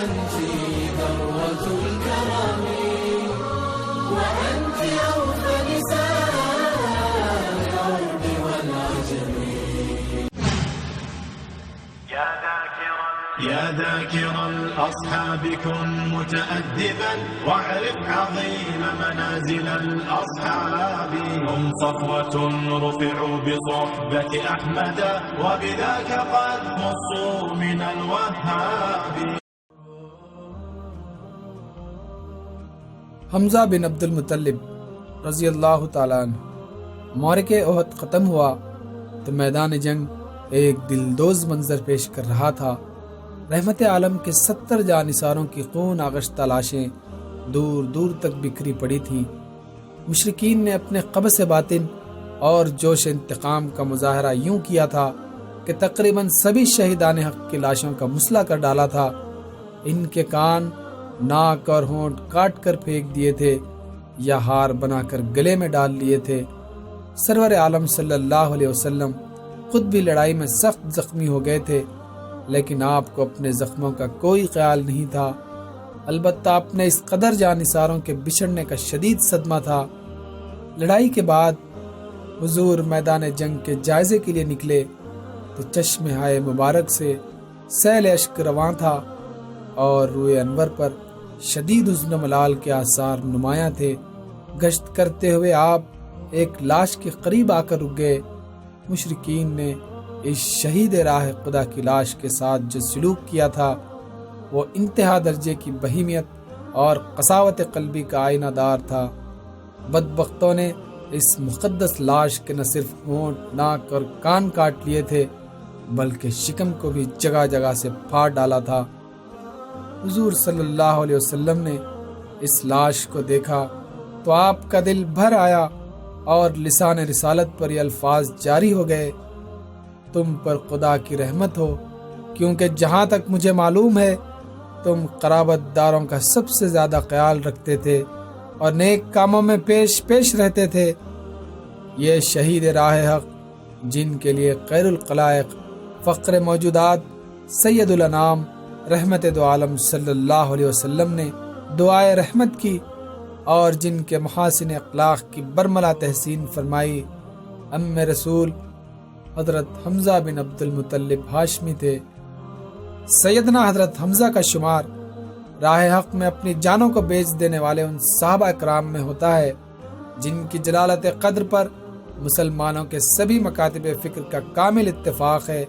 أنت ذروة الكرم وأنت أوفى نساء العرب والعجم. يا ذاكر الأصحاب كن متأدبا واعرف عظيم منازل الأصحاب. هم صفوة رفعوا بصحبة أحمد وبذاك قد خصوا من الوهاب. حمزہ بن عبد المطلب رضی اللہ تعالیٰ عنہ. معرکہ احد ختم ہوا تو میدان جنگ ایک دلدوز منظر پیش کر رہا تھا. رحمت عالم کے 70 جانثاروں کی خون آغشتہ لاشیں دور دور تک بکھری پڑی تھیں. مشرکین نے اپنے قبض باطن اور جوش انتقام کا مظاہرہ یوں کیا تھا کہ تقریباً سبھی شہیدان حق کی لاشوں کا مسئلہ کر ڈالا تھا. ان کے کان، ناک اور ہونٹ کاٹ کر پھینک دیے تھے یا ہار بنا کر گلے میں ڈال لیے تھے. سرور عالم صلی اللہ علیہ وسلم خود بھی لڑائی میں سخت زخمی ہو گئے تھے، لیکن آپ کو اپنے زخموں کا کوئی خیال نہیں تھا. البتہ اپنے اس قدر جانثاروں کے بچھڑنے کا شدید صدمہ تھا. لڑائی کے بعد حضور میدان جنگ کے جائزے کے لیے نکلے تو چشم ہائے مبارک سے سیل اشک رواں تھا اور روئے انور پر شدید حزن و ملال کے آثار نمایاں تھے. گشت کرتے ہوئے آپ ایک لاش کے قریب آ کر رک گئے. مشرکین نے اس شہید راہ خدا کی لاش کے ساتھ جو سلوک کیا تھا وہ انتہا درجے کی بہیمیت اور قساوت قلبی کا آئینہ دار تھا. بدبختوں نے اس مقدس لاش کے نہ صرف ہونٹ، ناک اور کان کاٹ لیے تھے بلکہ شکم کو بھی جگہ جگہ سے پھاڑ ڈالا تھا. حضور صلی اللہ علیہ وسلم نے اس لاش کو دیکھا تو آپ کا دل بھر آیا اور لسان رسالت پر یہ الفاظ جاری ہو گئے: تم پر خدا کی رحمت ہو، کیونکہ جہاں تک مجھے معلوم ہے تم قرابت داروں کا سب سے زیادہ خیال رکھتے تھے اور نیک کاموں میں پیش رہتے تھے. یہ شہید راہ حق جن کے لیے خیر الخلائق، فخر موجودات، سید الانام، رحمت دو عالم صلی اللہ علیہ وسلم نے دعائے رحمت کی اور جن کے محاسن اخلاق کی برملا تحسین فرمائی، ام رسول حضرت حمزہ بن عبد المطلب ہاشمی تھے. سیدنا حضرت حمزہ کا شمار راہ حق میں اپنی جانوں کو بیچ دینے والے ان صحابہ اکرام میں ہوتا ہے جن کی جلالت قدر پر مسلمانوں کے سبھی مکاتب فکر کا کامل اتفاق ہے.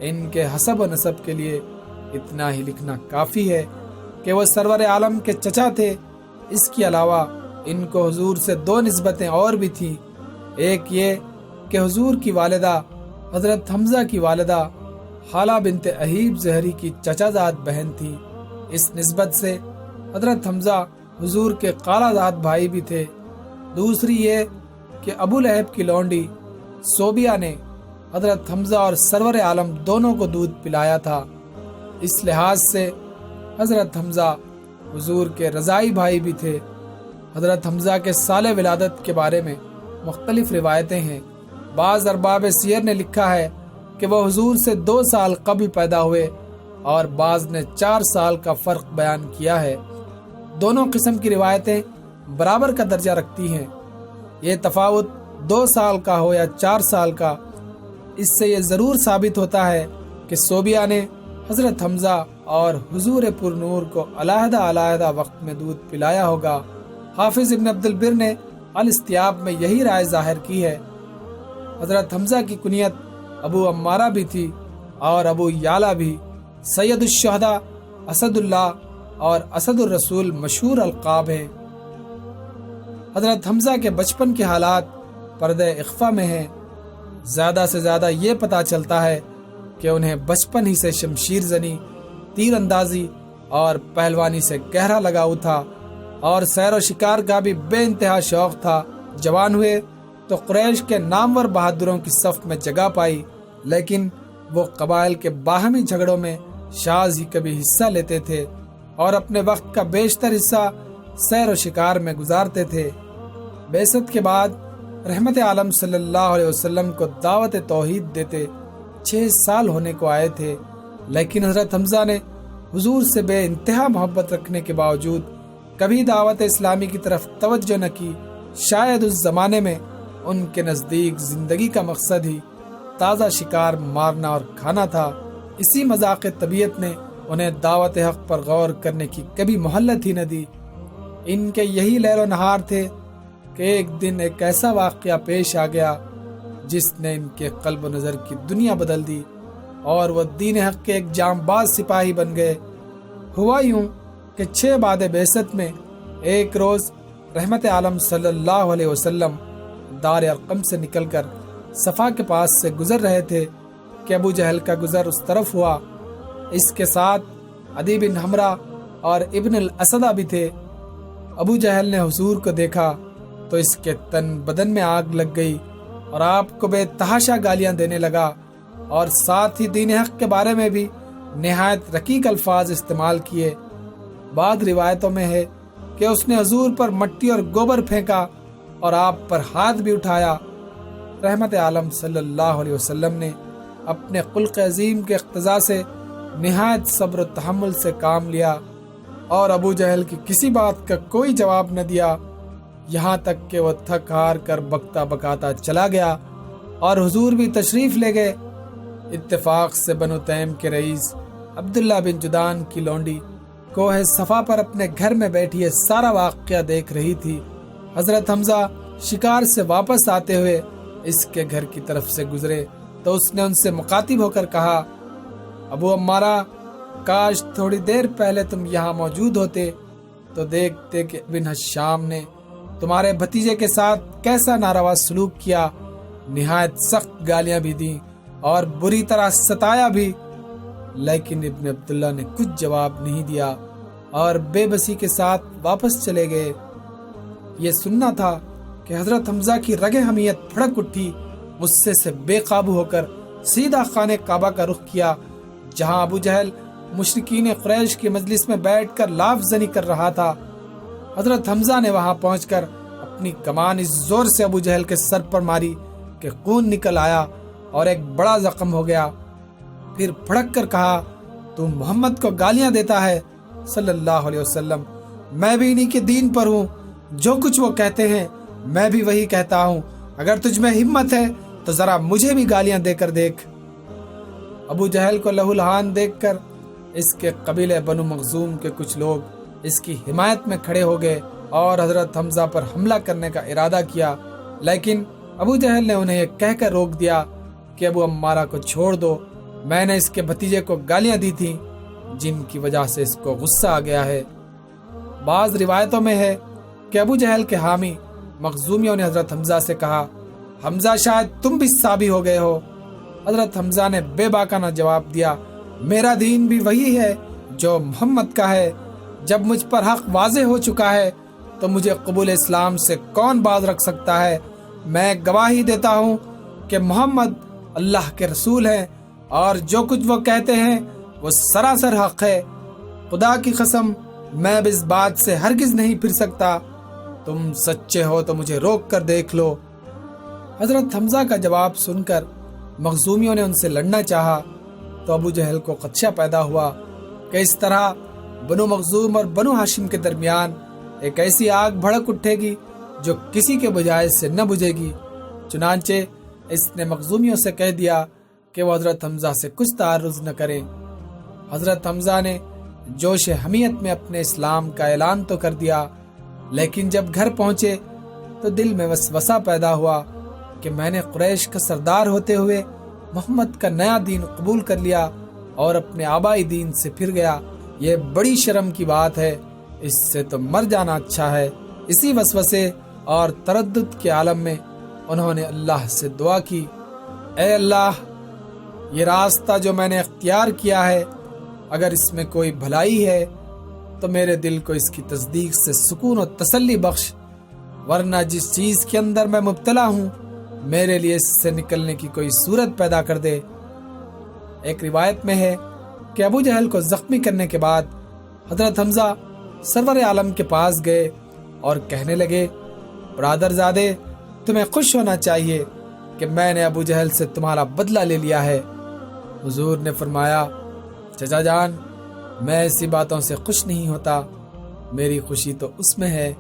ان کے حسب و نسب کے لیے اتنا ہی لکھنا کافی ہے کہ وہ سرور عالم کے چچا تھے. اس کے علاوہ ان کو حضور سے 2 نسبتیں اور بھی تھیں. ایک یہ کہ حضور کی والدہ حضرت حمزہ کی والدہ خالہ بنت اہیب زہری کی چچا زاد بہن تھی. اس نسبت سے حضرت حمزہ حضور کے خالہ زاد بھائی بھی تھے. دوسری یہ کہ ابو لہب کی لونڈی صوبیہ نے حضرت حمزہ اور سرور عالم دونوں کو دودھ پلایا تھا. اس لحاظ سے حضرت حمزہ حضور کے رضائی بھائی بھی تھے. حضرت حمزہ کے سال ولادت کے بارے میں مختلف روایتیں ہیں. بعض ارباب سیر نے لکھا ہے کہ وہ حضور سے 2 سال قبل پیدا ہوئے اور بعض نے 4 سال کا فرق بیان کیا ہے. دونوں قسم کی روایتیں برابر کا درجہ رکھتی ہیں. یہ تفاوت 2 سال کا ہو یا 4 سال کا، اس سے یہ ضرور ثابت ہوتا ہے کہ صوبیہ نے حضرت حمزہ اور حضور پر نور کو علیحدہ وقت میں دودھ پلایا ہوگا. حافظ ابن عبد البر نے الاستیاب میں یہی رائے ظاہر کی ہے. حضرت حمزہ کی کنیت ابو عمارہ بھی تھی اور ابو یعلا بھی. سید الشہداء، اسد اللہ اور اسد الرسول مشہور القاب ہیں. حضرت حمزہ کے بچپن کے حالات پردہ اخفا میں ہیں. زیادہ سے زیادہ یہ پتہ چلتا ہے کہ انہیں بچپن ہی سے شمشیر زنی، تیر اندازی اور پہلوانی سے گہرا لگاؤ تھا اور سیر و شکار کا بھی بے انتہا شوق تھا. جوان ہوئے تو قریش کے نامور بہادروں کی صف میں جگہ پائی، لیکن وہ قبائل کے باہمی جھگڑوں میں شاذ ہی کبھی حصہ لیتے تھے اور اپنے وقت کا بیشتر حصہ سیر و شکار میں گزارتے تھے. بعثت کے بعد رحمت عالم صلی اللہ علیہ وسلم کو دعوت توحید دیتے 6 سال ہونے کو آئے تھے، لیکن حضرت حمزہ نے حضور سے بے انتہا محبت رکھنے کے باوجود کبھی دعوت اسلامی کی طرف توجہ نہ کی۔ شاید اس زمانے میں ان کے نزدیک زندگی کا مقصد ہی تازہ شکار مارنا اور کھانا تھا۔ اسی مذاق طبیعت نے انہیں دعوت حق پر غور کرنے کی کبھی مہلت ہی نہ دی۔ ان کے یہی لیل و نہار تھے کہ ایک دن ایک ایسا واقعہ پیش آ گیا جس نے ان کے قلب و نظر کی دنیا بدل دی اور وہ دین حق کے ایک جانباز سپاہی بن گئے۔ ہوا یوں کہ 6 بعد بعثت میں ایک روز رحمت عالم صلی اللہ علیہ وسلم دار ارقم سے نکل کر صفا کے پاس سے گزر رہے تھے کہ ابو جہل کا گزر اس طرف ہوا۔ اس کے ساتھ عدی بن حمرہ اور ابن الاسدہ بھی تھے۔ ابو جہل نے حضور کو دیکھا تو اس کے تن بدن میں آگ لگ گئی اور آپ کو بے تحاشا گالیاں دینے لگا اور ساتھ ہی دین حق کے بارے میں بھی نہایت رقیق الفاظ استعمال کیے۔ بعض روایتوں میں ہے کہ اس نے حضور پر مٹی اور گوبر پھینکا اور آپ پر ہاتھ بھی اٹھایا۔ رحمت عالم صلی اللہ علیہ وسلم نے اپنے خلق عظیم کے اقتضاء سے نہایت صبر و تحمل سے کام لیا اور ابو جہل کی کسی بات کا کوئی جواب نہ دیا، یہاں تک کہ وہ تھک ہار کر بکتا بکاتا چلا گیا اور حضور بھی تشریف لے گئے۔ اتفاق سے بنو تیم کے رئیس عبداللہ بن جدان کی لونڈی کوہ صفا پر اپنے گھر میں بیٹھی یہ سارا واقعہ دیکھ رہی تھی۔ حضرت حمزہ شکار سے واپس آتے ہوئے اس کے گھر کی طرف سے گزرے تو اس نے ان سے مخاطب ہو کر کہا، ابو عمارہ، کاش تھوڑی دیر پہلے تم یہاں موجود ہوتے تو دیکھتے کہ بن حشام نے تمہارے بھتیجے کے ساتھ کیسا ناروا سلوک کیا، نہایت سخت گالیاں بھی دیں اور بری طرح ستایا بھی، لیکن ابن عبداللہ نے کچھ جواب نہیں دیا اور بے بسی کے ساتھ واپس چلے گئے۔ یہ سننا تھا کہ حضرت حمزہ کی رگ حمیت پھڑک اٹھی، غصے سے بے قابو ہو کر سیدھا خانہ کعبہ کا رخ کیا، جہاں ابو جہل مشرکین قریش کی مجلس میں بیٹھ کر لاف زنی کر رہا تھا۔ حضرت حمزہ نے وہاں پہنچ کر اپنی کمان اس زور سے ابو جہل کے سر پر ماری کہ خون نکل آیا اور ایک بڑا زخم ہو گیا۔ پھر پھڑک کر کہا، تم محمد کو گالیاں دیتا ہے صلی اللہ علیہ وسلم، میں بھی انہی کے دین پر ہوں، جو کچھ وہ کہتے ہیں میں بھی وہی کہتا ہوں، اگر تجھ میں ہمت ہے تو ذرا مجھے بھی گالیاں دے کر دیکھ۔ ابو جہل کو لہو لہان دیکھ کر اس کے قبیلے بنو مخزوم کے کچھ لوگ اس کی حمایت میں کھڑے ہو گئے اور حضرت حمزہ پر حملہ کرنے کا ارادہ کیا، لیکن ابو جہل نے انہیں یہ کہہ کر روک دیا کہ ابو عمارہ کو چھوڑ دو، میں نے اس کے بھتیجے کو گالیاں دی تھیں جن کی وجہ سے اس کو غصہ آ گیا ہے۔ بعض روایتوں میں ہے کہ ابو جہل کے حامی مخزومیوں نے حضرت حمزہ سے کہا، حمزہ شاید تم بھی صابی ہو گئے ہو۔ حضرت حمزہ نے بے باکانہ جواب دیا، میرا دین بھی وہی ہے جو محمد کا ہے، جب مجھ پر حق واضح ہو چکا ہے تو مجھے قبول اسلام سے کون باز رکھ سکتا ہے؟ میں گواہی دیتا ہوں کہ محمد اللہ کے رسول ہیں اور جو کچھ وہ کہتے ہیں وہ سراسر حق ہے، خدا کی قسم میں بھی اس بات سے ہرگز نہیں پھر سکتا، تم سچے ہو تو مجھے روک کر دیکھ لو۔ حضرت حمزہ کا جواب سن کر مخزومیوں نے ان سے لڑنا چاہا تو ابو جہل کو خدشہ پیدا ہوا کہ اس طرح بنو مخزوم اور بنو ہاشم کے درمیان ایک ایسی آگ بھڑک اٹھے گی جو کسی کے بجائے سے نہ بجھے گی۔ چنانچہ اس نے مخزومیوں سے کہہ دیا کہ وہ حضرت حمزہ سے کچھ تعرض نہ کریں۔ حضرت حمزہ نے جوش حمیت میں اپنے اسلام کا اعلان تو کر دیا، لیکن جب گھر پہنچے تو دل میں وسوسہ پیدا ہوا کہ میں نے قریش کا سردار ہوتے ہوئے محمد کا نیا دین قبول کر لیا اور اپنے آبائی دین سے پھر گیا، یہ بڑی شرم کی بات ہے، اس سے تو مر جانا اچھا ہے۔ اسی وسوسے اور تردد کے عالم میں انہوں نے اللہ سے دعا کی، اے اللہ، یہ راستہ جو میں نے اختیار کیا ہے اگر اس میں کوئی بھلائی ہے تو میرے دل کو اس کی تصدیق سے سکون و تسلی بخش، ورنہ جس چیز کے اندر میں مبتلا ہوں میرے لیے اس سے نکلنے کی کوئی صورت پیدا کر دے۔ ایک روایت میں ہے کہ ابو جہل کو زخمی کرنے کے بعد حضرت حمزہ سرور عالم کے پاس گئے اور کہنے لگے، برادر زادے، تمہیں خوش ہونا چاہیے کہ میں نے ابو جہل سے تمہارا بدلہ لے لیا ہے۔ حضور نے فرمایا، چچا جان، میں ایسی باتوں سے خوش نہیں ہوتا، میری خوشی تو اس میں ہے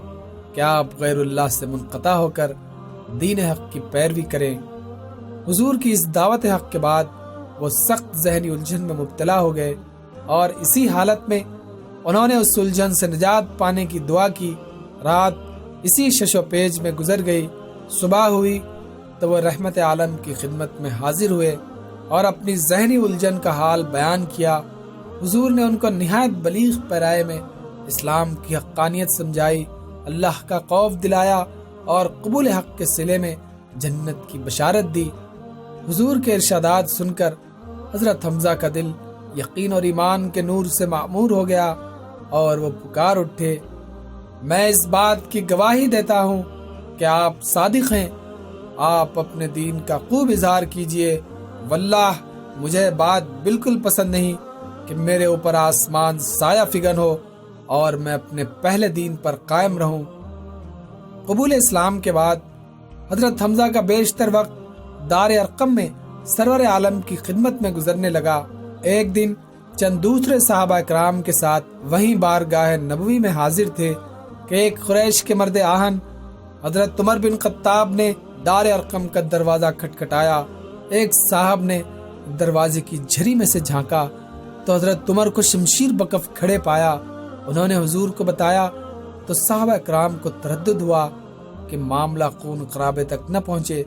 کہ آپ غیر اللہ سے منقطع ہو کر دین حق کی پیروی کریں۔ حضور کی اس دعوت حق کے بعد وہ سخت ذہنی الجھن میں مبتلا ہو گئے، اور اسی حالت میں انہوں نے اس الجھن سے نجات پانے کی دعا کی۔ رات اسی شش و پیج میں گزر گئی۔ صبح ہوئی تو وہ رحمت عالم کی خدمت میں حاضر ہوئے اور اپنی ذہنی الجھن کا حال بیان کیا۔ حضور نے ان کو نہایت بلیغ پیرائے میں اسلام کی حقانیت سمجھائی، اللہ کا خوف دلایا اور قبول حق کے صلے میں جنت کی بشارت دی۔ حضور کے ارشادات سن کر حضرت حمزہ کا دل یقین اور ایمان کے نور سے معمور ہو گیا اور وہ پکار اٹھے، میں اس بات کی گواہی دیتا ہوں کہ آپ صادق ہیں، آپ اپنے دین کا خوب اظہار کیجئے، واللہ مجھے بات بالکل پسند نہیں کہ میرے اوپر آسمان سایہ فگن ہو اور میں اپنے پہلے دین پر قائم رہوں۔ قبول اسلام کے بعد حضرت حمزہ کا بیشتر وقت دار ارقم میں سرور عالم کی خدمت میں گزرنے لگا۔ ایک دن چند دوسرے صحابہ کرام کے ساتھ وہیں بارگاہ نبوی میں حاضر تھے کہ ایک قریش کے مرد آہن حضرت عمر بن خطاب نے دار ارقم کا دروازہ کھٹکھٹایا۔ ایک صاحب نے دروازے کی جھری میں سے جھانکا تو حضرت عمر کو شمشیر بکف کھڑے پایا۔ انہوں نے حضور کو بتایا تو صحابہ کرام کو تردد ہوا کہ معاملہ خون خرابے تک نہ پہنچے۔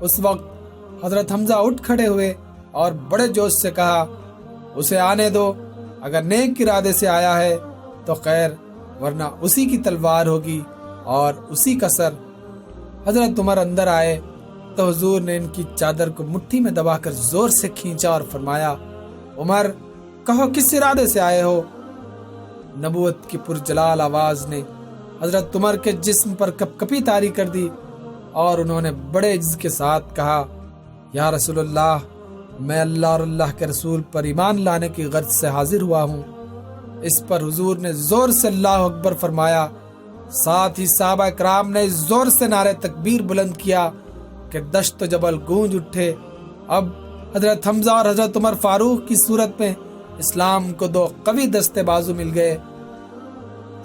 اس وقت حضرت حمزہ اٹھ کھڑے ہوئے اور بڑے جوش سے کہا، اسے آنے دو، اگر نیک ارادے سے آیا ہے تو خیر، ورنہ اسی کی تلوار ہوگی اور اسی کا سر۔ حضرت عمر اندر آئے تو حضور نے ان کی چادر کو مٹھی میں دبا کر زور سے کھینچا اور فرمایا، عمر کہو کس ارادے سے آئے ہو؟ نبوت کی پرجلال آواز نے حضرت عمر کے جسم پر کپ کپی طاری کر دی اور انہوں نے بڑے عجز کے ساتھ کہا، یا رسول اللہ، میں اللہ اور اللہ کے رسول پر ایمان لانے کی غرض سے حاضر ہوا ہوں۔ اس پر حضور نے زور سے اللہ اکبر فرمایا، ساتھ ہی صحابہ کرام نے زور سے نعرہ تکبیر بلند کیا کہ دشت و جبل گونج اٹھے۔ اب حضرت حمزہ اور حضرت عمر فاروق کی صورت میں اسلام کو دو قوی دستے بازو مل گئے۔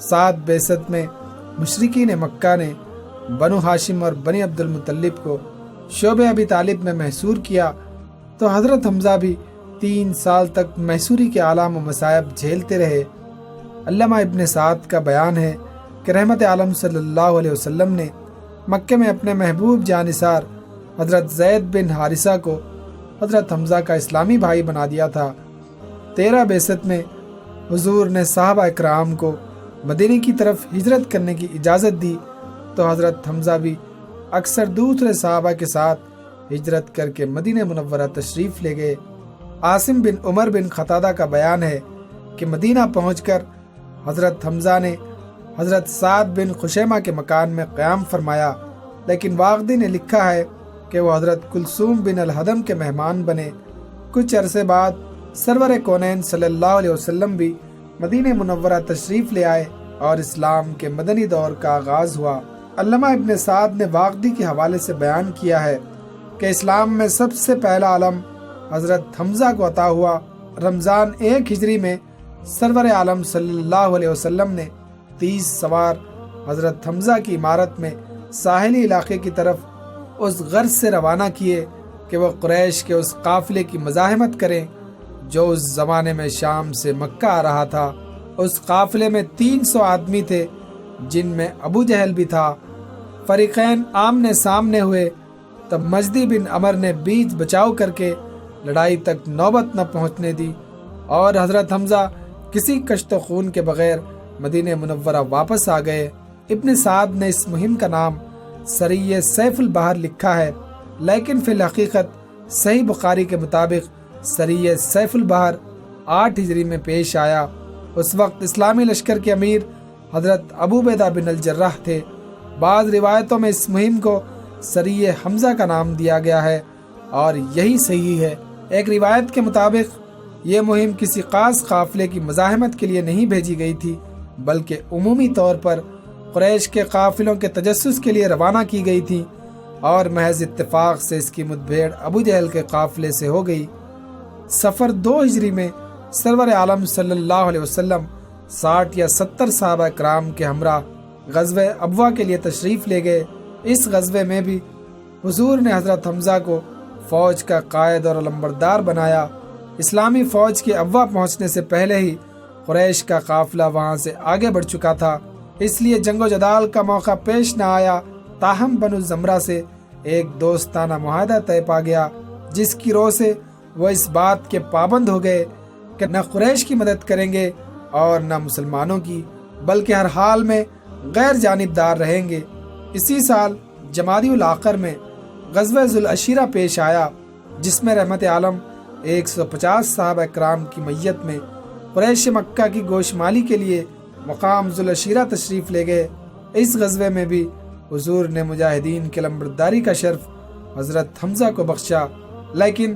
ساتھ بعثت میں مشرکین مکہ نے بنو ہاشم اور بنی عبد المطلب کو شعبہ ابی طالب میں محصور کیا تو حضرت حمزہ بھی 3 سال تک محصوری کے آلام و مصائب جھیلتے رہے۔ علامہ ابن سعد کا بیان ہے کہ رحمت عالم صلی اللہ علیہ وسلم نے مکہ میں اپنے محبوب جانثار حضرت زید بن حارثہ کو حضرت حمزہ کا اسلامی بھائی بنا دیا تھا۔ 13 بعثت میں حضور نے صحابہ اکرام کو مدینے کی طرف ہجرت کرنے کی اجازت دی تو حضرت حمزہ بھی اکثر دوسرے صحابہ کے ساتھ ہجرت کر کے مدینہ منورہ تشریف لے گئے۔ عاصم بن عمر بن قتادہ کا بیان ہے کہ مدینہ پہنچ کر حضرت حمزہ نے حضرت سعد بن خشیمہ کے مکان میں قیام فرمایا، لیکن واقدی نے لکھا ہے کہ وہ حضرت کلثوم بن الحدم کے مہمان بنے۔ کچھ عرصے بعد سرور کونین صلی اللہ علیہ وسلم بھی مدینہ منورہ تشریف لے آئے اور اسلام کے مدنی دور کا آغاز ہوا۔ علامہ ابن سعد نے واقدی کے حوالے سے بیان کیا ہے کہ اسلام میں سب سے پہلا علم حضرت حمزہ کو عطا ہوا۔ رمضان 1 ہجری میں سرور عالم صلی اللہ علیہ وسلم نے 30 سوار حضرت حمزہ کی عمارت میں ساحلی علاقے کی طرف اس غرض سے روانہ کیے کہ وہ قریش کے اس قافلے کی مزاحمت کریں جو اس زمانے میں شام سے مکہ آ رہا تھا۔ اس قافلے میں 300 آدمی تھے جن میں ابو جہل بھی تھا۔ فریقین آمنے سامنے ہوئے تب مجدی بن عمر نے بیچ بچاؤ کر کے لڑائی تک نوبت نہ پہنچنے دی اور حضرت حمزہ کسی کشت و خون کے بغیر مدینہ منورہ واپس آ گئے۔ ابن سعد نے اس مہم کا نام سریہ سیف البحر لکھا ہے، لیکن فی الحقیقت صحیح بخاری کے مطابق سریہ سیف البحر 8 ہجری میں پیش آیا۔ اس وقت اسلامی لشکر کے امیر حضرت ابو عبیدہ بن الجراح تھے۔ بعض روایتوں میں اس مہم کو سریہ حمزہ کا نام دیا گیا ہے اور یہی صحیح ہے۔ ایک روایت کے مطابق یہ مہم کسی خاص قافلے کی مزاحمت کے لیے نہیں بھیجی گئی تھی، بلکہ عمومی طور پر قریش کے قافلوں کے تجسس کے لیے روانہ کی گئی تھی اور محض اتفاق سے اس کی مدبھیڑ ابو جہل کے قافلے سے ہو گئی۔ صفر 2 ہجری میں سرور عالم صلی اللہ علیہ وسلم 60 یا 70 صحابہ کرام کے ہمراہ غزوہ ابوا کے لیے تشریف لے گئے۔ اس غزوے میں بھی حضور نے حضرت حمزہ کو فوج کا قائد اور علمبردار بنایا۔ اسلامی فوج کے ابوا پہنچنے سے پہلے ہی قریش کا قافلہ وہاں سے آگے بڑھ چکا تھا، اس لیے جنگ و جدال کا موقع پیش نہ آیا۔ تاہم بنو زمرہ سے ایک دوستانہ معاہدہ طے پا گیا، جس کی روح سے وہ اس بات کے پابند ہو گئے کہ نہ قریش کی مدد کریں گے اور نہ مسلمانوں کی، بلکہ ہر حال میں غیر جانبدار رہیں گے۔ اسی سال جمادی الاخر میں غزوہ ذوالعشیرہ پیش آیا، جس میں رحمت عالم 150 صحابہ کرام کی میت میں قریش مکہ کی گوشمالی کے لیے مقام ذوالعشیرہ تشریف لے گئے۔ اس غزوے میں بھی حضور نے مجاہدین کے لمبرداری کا شرف حضرت حمزہ کو بخشا، لیکن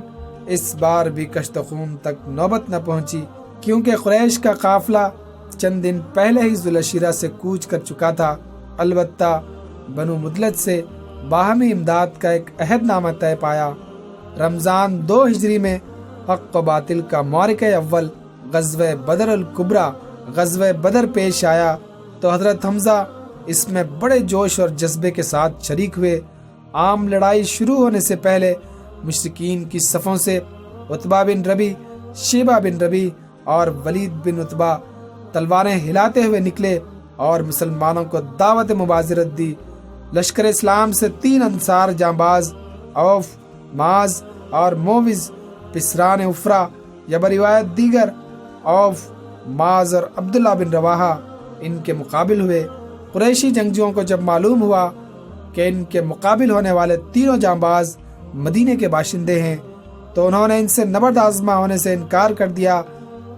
اس بار بھی کشت خون تک نوبت نہ پہنچی، کیونکہ قریش کا قافلہ چند دن پہلے ہی ذوالعشیرہ سے کوچ کر چکا تھا۔ البتہ بنو مدلج سے باہمی امداد کا ایک عہد نامہ طے پایا۔ رمضان 2 ہجری میں حق و باطل کا معرکہ اول غزوہ بدر الکبریٰ غزوہ بدر پیش آیا تو حضرت حمزہ اس میں بڑے جوش اور جذبے کے ساتھ شریک ہوئے۔ عام لڑائی شروع ہونے سے پہلے مشرکین کی صفوں سے عتبہ بن ربی، شیبہ بن ربی اور ولید بن عتبہ تلواریں ہلاتے ہوئے نکلے اور مسلمانوں کو دعوت مبازرت دی۔ لشکر اسلام سے 3 انصار جانباز اوف، معاذ اور مووز پسران افرا یا بروایت دیگر اوف، معاذ اور عبداللہ بن رواحہ ان کے مقابل ہوئے۔ قریشی جنگجوؤں کو جب معلوم ہوا کہ ان کے مقابل ہونے والے تینوں جانباز مدینے کے باشندے ہیں تو انہوں نے ان سے نبرد آزما ہونے سے انکار کر دیا،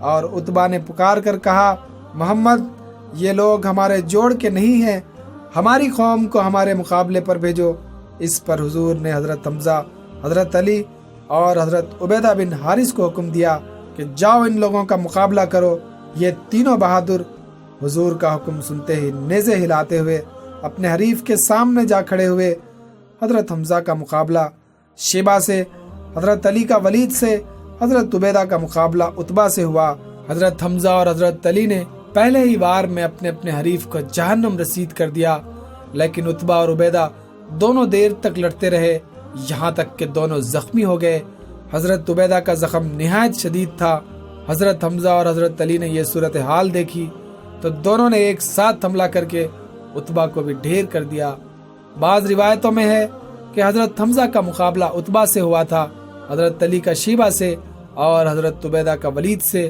اور عتبہ نے پکار کر کہا، محمد یہ لوگ ہمارے جوڑ کے نہیں ہیں، ہماری قوم کو ہمارے مقابلے پر بھیجو۔ اس پر حضور نے حضرت حمزہ، حضرت علی اور حضرت عبیدہ بن حارث کو حکم دیا کہ جاؤ ان لوگوں کا مقابلہ کرو۔ یہ تینوں بہادر حضور کا حکم سنتے ہی نیزے ہلاتے ہوئے اپنے حریف کے سامنے جا کھڑے ہوئے۔ حضرت حمزہ کا مقابلہ شیبہ سے، حضرت علی کا ولید سے، حضرت عبیدہ کا مقابلہ عتبہ سے ہوا۔ حضرت حمزہ اور حضرت علی نے پہلے ہی وار میں اپنے اپنے حریف کو جہنم رسید کر دیا، لیکن عتبہ اور عبیدہ دونوں دیر تک لڑتے رہے، یہاں تک کہ دونوں زخمی ہو گئے۔ حضرت عبیدہ کا زخم نہایت شدید تھا۔ حضرت حمزہ اور حضرت علی نے یہ صورتحال دیکھی تو دونوں نے ایک ساتھ حملہ کر کے عتبہ کو بھی ڈھیر کر دیا۔ بعض روایتوں میں ہے کہ حضرت حمزہ کا مقابلہ عتبہ سے ہوا تھا، حضرت علی کا شیبہ سے اور حضرت عبیدہ کا ولید سے۔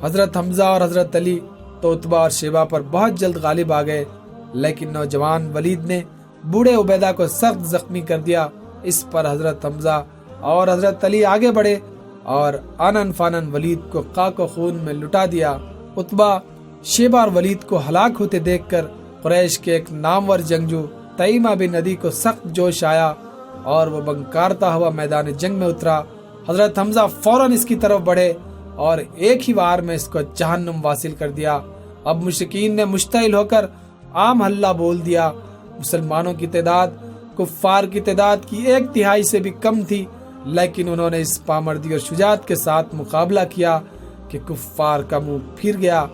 حضرت حمزہ اور حضرت علی تو عتبہ اور شیبہ پر بہت جلد غالب آ گئے، لیکن نوجوان ولید نے بوڑھے عبیدہ کو سخت زخمی کر دیا۔ اس پر حضرت حمزہ اور حضرت علی آگے بڑھے اور آنن فانن ولید کو خاک و خون میں لٹا دیا۔ عتبہ، شیبہ اور ولید کو ہلاک ہوتے دیکھ کر قریش کے ایک نامور جنگجو تیمہ بن عدی کو سخت جوش آیا اور وہ بنکارتا ہوا میدان جنگ میں اترا۔ حضرت حمزہ فوراً اس کی طرف بڑھے اور ایک ہی وار میں اس کو جہنم واصل کر دیا۔ اب مشرکین نے مشتعل ہو کر عام حلہ بول دیا۔ مسلمانوں کی تعداد کفار کی تعداد کی 1/3 سے بھی کم تھی، لیکن انہوں نے اس پامردی اور شجاعت کے ساتھ مقابلہ کیا کہ کفار کا منہ پھر گیا۔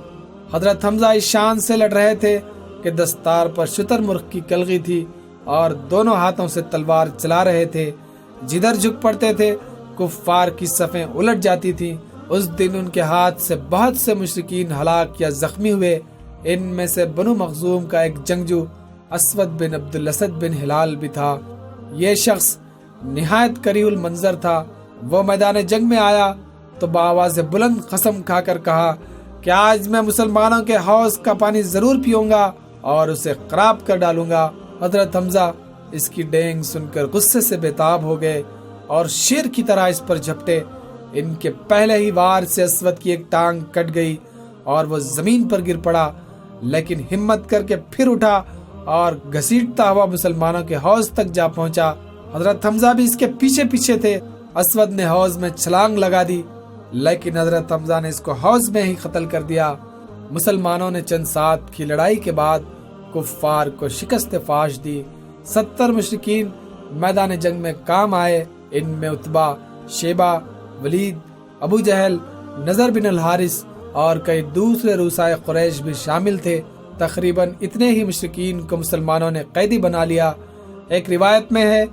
حضرت حمزہ اس شان سے لڑ رہے تھے کہ دستار پر شتر مرغ کی کلغی تھی اور دونوں ہاتھوں سے تلوار چلا رہے تھے۔ جدھر جھک پڑتے تھے کفار کی صفیں الٹ جاتی تھیں۔ اس دن ان کے ہاتھ سے بہت سے مشرکین ہلاک یا زخمی ہوئے۔ ان میں سے بنو مخزوم کا ایک جنگجو اسود بن عبد الاسد بن ہلال بھی تھا۔ یہ شخص نہایت کریہ المنظر تھا۔ وہ میدان جنگ میں آیا تو بآواز بلند قسم کھا کر کہا کہ آج میں مسلمانوں کے حوض کا پانی ضرور پیوں گا اور اسے خراب کر ڈالوں گا۔ حضرت حمزہ اس کی ڈینگ سن کر غصے سے بےتاب ہو گئے اور شیر کی طرح اس پر جھپٹے۔ ان کے پہلے ہی وار سے اسود کی ایک ٹانگ کٹ گئی اور وہ زمین پر گر پڑا، لیکن ہمت کر کے پھر اٹھا اور گھسیٹتا ہوا مسلمانوں کے حوض تک جا پہنچا۔ حضرت حمزہ بھی اس کے پیچھے پیچھے تھے۔ اسود نے حوض میں چھلانگ لگا دی، لیکن حضرت حمزہ نے اس کو حوض میں ہی قتل کر دیا۔ مسلمانوں نے چند سات کی لڑائی کے بعد کفار کو شکست فاش دی۔ 70 مشرکین میدان جنگ میں کام آئے۔ ان میں عتبہ، شیبہ، ولید، ابو جہل، نضر بن الحارث اور کئی دوسرے رؤسائے قریش بھی شامل تھے۔ تقریباً اتنے ہی مشرکین کو مسلمانوں نے قیدی بنا لیا۔ ایک روایت میں ہے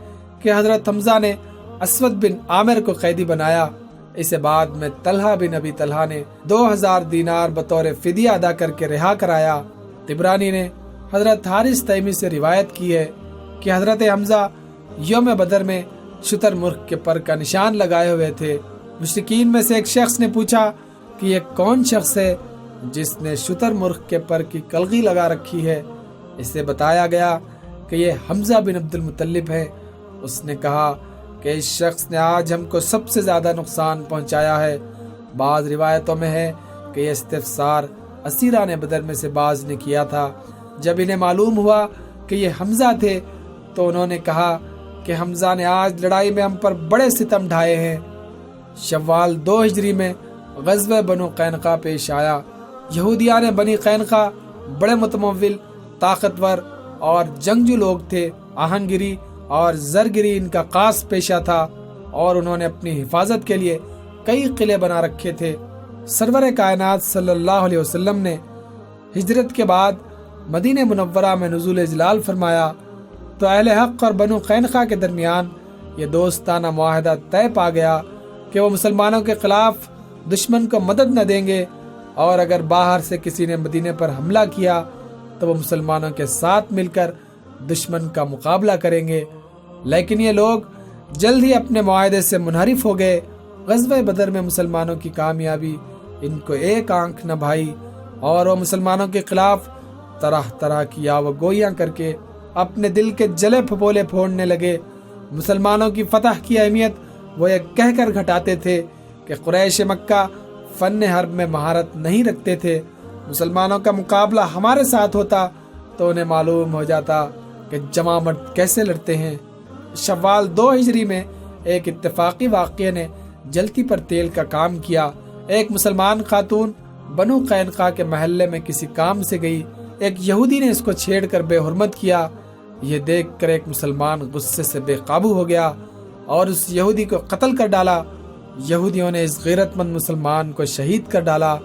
کہ حضرت حمزہ نے اسود بن عامر کو قیدی بنایا۔ اسے بعد میں طلحہ بن ابی طلحہ نے 2000 دینار بطور فدیہ ادا کر کے رہا کرایا۔ طبرانی نے حضرت حارث تیمی سے روایت کی ہے کہ حضرت حمزہ یوم بدر میں شتر مرغ کے پر کا نشان لگائے ہوئے تھے۔ مشرکین میں سے ایک شخص نے پوچھا کہ یہ کون شخص ہے جس نے شتر مرغ کے پر کی کلغی لگا رکھی ہے؟ اسے بتایا گیا کہ یہ حمزہ بن عبد المطلب ہے۔ اس نے کہا کہ اس شخص نے آج ہم کو سب سے زیادہ نقصان پہنچایا ہے۔ بعض روایتوں میں ہے کہ یہ استفسار اسیران بدر میں سے بعض نے کیا تھا۔ جب انہیں معلوم ہوا کہ یہ حمزہ تھے تو انہوں نے کہا کہ حمزہ نے آج لڑائی میں ہم پر بڑے ستم ڈھائے ہیں۔ شوال 2 ہجری میں غزوہ بنو قینقاع پیش آیا۔ یہودیان بنی قینقاع بڑے متمول، طاقتور اور جنگجو لوگ تھے۔ آہنگری اور زرگری ان کا خاص پیشہ تھا اور انہوں نے اپنی حفاظت کے لیے کئی قلعے بنا رکھے تھے۔ سرور کائنات صلی اللہ علیہ وسلم نے ہجرت کے بعد مدینہ منورہ میں نزول جلال فرمایا تو اہل حق اور بنو قینقاع کے درمیان یہ دوستانہ معاہدہ طے پا گیا کہ وہ مسلمانوں کے خلاف دشمن کو مدد نہ دیں گے، اور اگر باہر سے کسی نے مدینے پر حملہ کیا تو وہ مسلمانوں کے ساتھ مل کر دشمن کا مقابلہ کریں گے۔ لیکن یہ لوگ جلد ہی اپنے معاہدے سے منحرف ہو گئے۔ غزوہ بدر میں مسلمانوں کی کامیابی ان کو ایک آنکھ نہ بھائی اور وہ مسلمانوں کے خلاف طرح طرح کی یاوہ گوئیاں کر کے اپنے دل کے جلے پھپولے پھوڑنے لگے۔ مسلمانوں کی فتح کی اہمیت وہ یہ کہہ کر گھٹاتے تھے کہ قریش مکہ فن حرب میں مہارت نہیں رکھتے تھے۔ مسلمانوں کا مقابلہ ہمارے ساتھ ہوتا تو انہیں معلوم ہو جاتا کہ جمع مرد کیسے لڑتے ہیں۔ شوال 2 ہجری میں ایک اتفاقی واقعے نے جلتی پر تیل کا کام کیا۔ ایک مسلمان خاتون بنو قینقاع کے محلے میں کسی کام سے گئی۔ ایک یہودی نے اس کو چھیڑ کر بے حرمت کیا۔ یہ دیکھ کر ایک مسلمان غصے سے بے قابو ہو گیا اور اس یہودی کو قتل کر ڈالا۔ یہودیوں نے اس غیرت مند مسلمان کو شہید کر ڈالا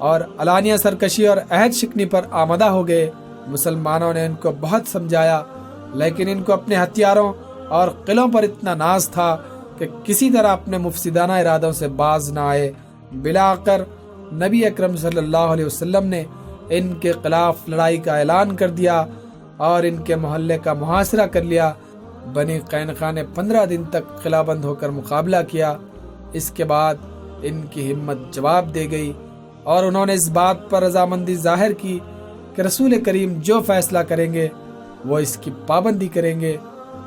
اور علانیہ سرکشی اور عہد شکنی پر آمادہ ہو گئے۔ مسلمانوں نے ان کو بہت سمجھایا لیکن ان کو اپنے ہتھیاروں اور قلعوں پر اتنا ناز تھا کہ کسی طرح اپنے مفسدانہ ارادوں سے باز نہ آئے۔ بلاخر نبی اکرم صلی اللہ علیہ وسلم نے ان کے خلاف لڑائی کا اعلان کر دیا اور ان کے محلے کا محاصرہ کر لیا۔ بنی قینقاع نے 15 دن تک قلعہ بند ہو کر مقابلہ کیا۔ اس کے بعد ان کی ہمت جواب دے گئی اور انہوں نے اس بات پر رضامندی ظاہر کی کہ رسول کریم جو فیصلہ کریں گے وہ اس کی پابندی کریں گے۔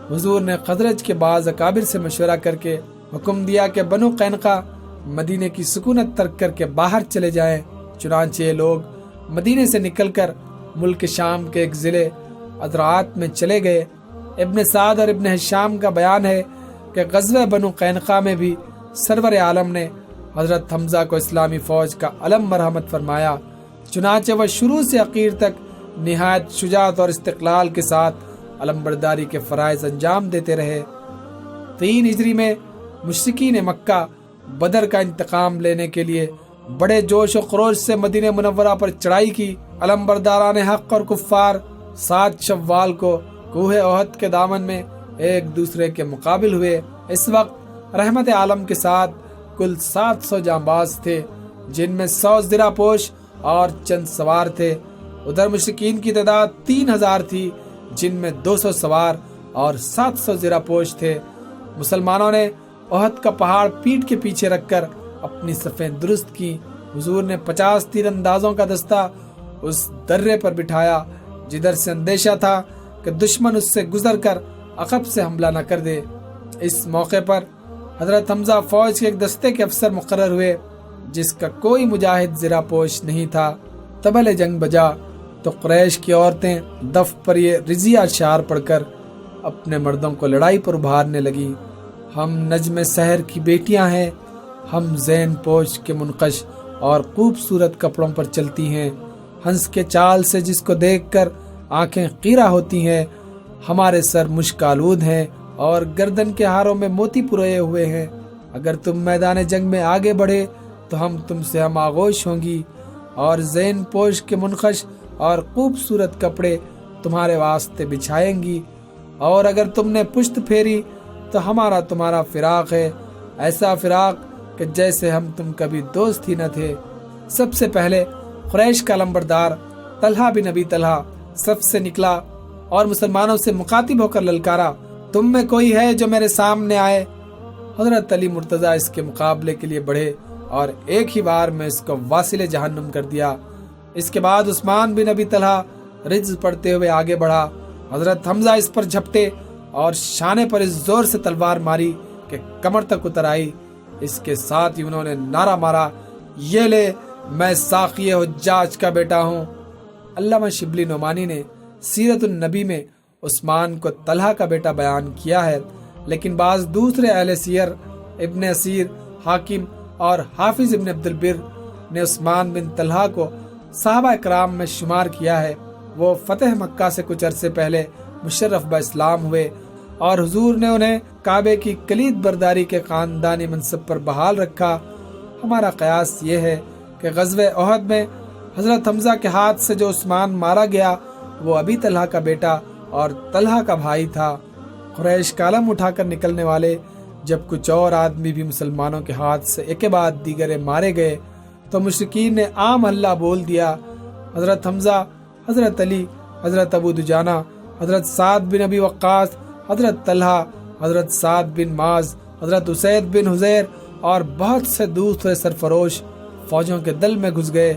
حضور نے خزرج کے بعض اکابر سے مشورہ کر کے حکم دیا کہ بنو قینقاع مدینے کی سکونت ترک کر کے باہر چلے جائیں۔ چنانچہ یہ لوگ مدینے سے نکل کر ملک شام کے ایک ضلع ادرعات میں چلے گئے۔ ابن سعد اور ابن ہشام کا بیان ہے کہ غزوہ بنو قینقاع میں بھی سرور عالم نے حضرت حمزہ کو اسلامی فوج کا علم مرحمت فرمایا۔ چنانچہ وہ شروع سے اخیر تک نہایت شجاعت اور استقلال کے ساتھ علم برداری کے فرائض انجام دیتے رہے۔ 3 ہجری میں مشرکین مکہ بدر کا انتقام لینے کے لیے بڑے جوش و خروش سے مدینہ منورہ پر چڑھائی کی۔ علم برداران حق اور کفار 7 شوال کو کوہ احد کے دامن میں ایک دوسرے کے مقابل ہوئے۔ اس وقت رحمت عالم کے ساتھ کل 700 جانباز تھے جن میں 100 زرہ پوش اور چند سوار تھے۔ ادھر مشرکین کی تعداد 3000 تھی جن میں 200 سوار اور 700 زرہ پوش تھے۔ مسلمانوں نے احد کا پہاڑ پیٹھ کے پیچھے رکھ کر اپنی صفیں درست کی۔ حضور نے 50 تیر اندازوں کا دستہ اس درے پر بٹھایا جدھر سے اندیشہ تھا کہ دشمن اس سے گزر کر عقب سے حملہ نہ کر دے۔ اس موقع پر حضرت حمزہ فوج کے ایک دستے کے افسر مقرر ہوئے جس کا کوئی مجاہد زرہ پوش نہیں تھا۔ طبل جنگ بجا تو قریش کی عورتیں دف پر یہ رضیہ اشعار پڑھ کر اپنے مردوں کو لڑائی پر ابھارنے لگی۔ ہم نجم سحر کی بیٹیاں ہیں، ہم زین پوش کے منقش اور خوبصورت کپڑوں پر چلتی ہیں، ہنس کے چال سے جس کو دیکھ کر آنکھیں قیرہ ہوتی ہیں، ہمارے سر مشک آلود ہیں اور گردن کے ہاروں میں موتی پروئے ہوئے ہیں۔ اگر تم میدان جنگ میں آگے بڑھے تو تو ہم تم سے ہم آغوش ہوں گی اور زین پوش کے منقش اور خوبصورت کپڑے تمہارے واسطے بچھائیں گی، اور اگر تم نے پشت پھیری تو ہمارا تمہارا فراق ہے، ایسا فراق کہ جیسے ہم تم کبھی دوست ہی نہ تھے۔ سب سے پہلے قریش کا لمبردار طلحہ بن ابی طلحہ صف سے نکلا اور مسلمانوں سے مخاطب ہو کر للکارا، تم میں کوئی ہے جو میرے سامنے آئے؟ حضرت علی مرتضیٰ اس کے مقابلے کے لیے بڑھے اور ایک ہی بار میں اس کو واصل جہنم کر دیا۔ اس کے بعد عثمان بن ابی طلحہ رجز پڑھتے ہوئے آگے بڑھا، حضرت حمزہ اس پر جھپٹے اور شانے پر اس زور سے تلوار ماری کہ کمر تک اتر آئی۔ اس کے ساتھ ہی انہوں نے نعرہ مارا، یہ لے میں ساقی حجاج کا بیٹا ہوں۔ علامہ شبلی نعمانی نے سیرت النبی میں عثمان کو طلحہ کا بیٹا بیان کیا ہے، لیکن بعض دوسرے اہل سیر ابن اسیر، حاکم اور حافظ ابن عبد البر نے عثمان بن طلحہ کو صحابہ کرام میں شمار کیا ہے۔ وہ فتح مکہ سے کچھ عرصے پہلے مشرف باسلام ہوئے اور حضور نے انہیں کعبے کی کلید برداری کے خاندانی منصب پر بحال رکھا۔ ہمارا قیاس یہ ہے کہ غزوہ احد میں حضرت حمزہ کے ہاتھ سے جو عثمان مارا گیا وہ ابی طلحہ کا بیٹا اور طلحہ کا بھائی تھا۔ قریش کا علم اٹھا کر نکلنے والے جب کچھ اور آدمی بھی مسلمانوں کے ہاتھ سے ایک بعد دیگرے مارے گئے تو مشرکین نے عام اللہ بول دیا۔ حضرت حمزہ، حضرت علی، حضرت ابو دجانہ، حضرت سعد بن ابی وقاص، حضرت طلحہ، حضرت سعد بن معاذ، حضرت اسید بن حضیر اور بہت سے دوسرے سرفروش فوجوں کے دل میں گھس گئے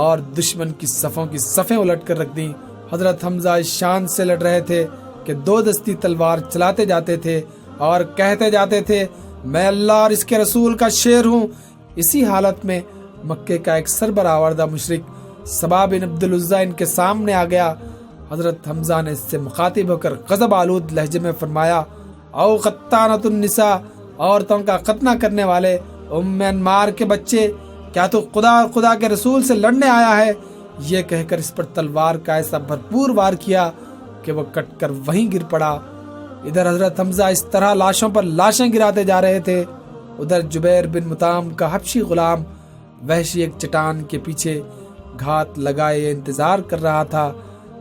اور دشمن کی صفوں کی صفیں الٹ کر رکھ دیں۔ حضرت حمزہ اس شان سے لڑ رہے تھے کہ دو دستی تلوار چلاتے جاتے تھے اور کہتے جاتے تھے میں اللہ اور اس کے رسول کا شیر ہوں۔ اسی حالت میں مکے کا ایک سربراہ آوردہ مشرک سبا بن عبد العزیٰ ان کے سامنے آ گیا۔ حضرت حمزہ نے اس سے مخاطب ہو کر غضب آلود لہجے میں فرمایا، او قطانۃ النساء، عورتوں کا ختنہ کرنے والے، ام انمار کے بچے، کیا تو خدا اور خدا کے رسول سے لڑنے آیا ہے؟ یہ کہہ کر اس پر تلوار کا ایسا بھرپور وار کیا کہ وہ کٹ کر وہیں گر پڑا۔ ادھر حضرت حمزہ اس طرح لاشوں پر لاشیں گراتے جا رہے تھے، ادھر جبیر بن مطعم کا حبشی غلام وحشی ایک چٹان کے پیچھے گھات لگائے انتظار کر رہا تھا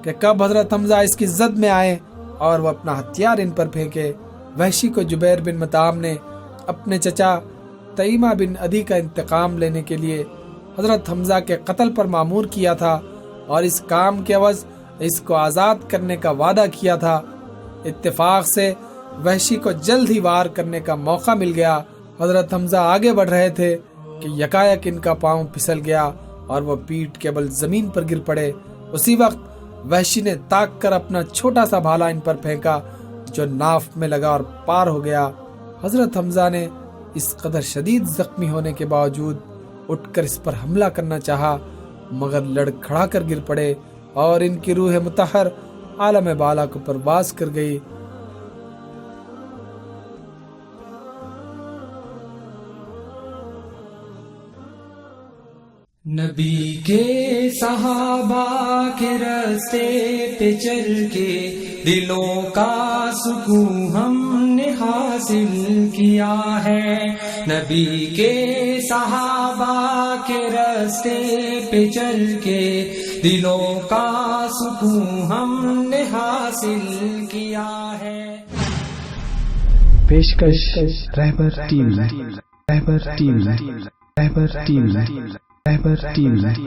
کہ کب حضرت حمزہ اس کی زد میں آئے اور وہ اپنا ہتھیار ان پر پھینکے۔ وحشی کو جبیر بن مطعم نے اپنے چچا تیمہ بن عدی کا انتقام لینے کے لیے حضرت حمزہ کے قتل پر مامور کیا تھا اور اس کام کے عوض اس کو آزاد کرنے کا وعدہ کیا تھا۔ اتفاق سے وحشی کو جلد ہی وار کرنے کا موقع مل گیا۔ حضرت حمزہ آگے بڑھ رہے تھے کہ یکایک ان کا پاؤں پھسل گیا اور وہ پیٹھ کے بل زمین پر گر پڑے۔ اسی وقت وحشی نے تاک کر اپنا چھوٹا سا بھالا ان پر پھینکا جو ناف میں لگا اور پار ہو گیا۔ حضرت حمزہ نے اس قدر شدید زخمی ہونے کے باوجود اٹھ کر اس پر حملہ کرنا چاہا، مگر لڑکھڑا کر گر پڑے اور ان کی روح مطہر عالم بالا کو پرواز کر گئی۔ نبی کے صحابہ کے راستے پہ چل کے دلوں کا سکون ہم نے حاصل کیا ہے۔ نبی کے صحابہ کے راستے پہ چل کے دلوں کا سکون ہم نے حاصل کیا ہے۔ پیشکش رہبر ٹی وی، رہبر ٹی وی، رہبر ٹی وی، رہبر ٹی وی۔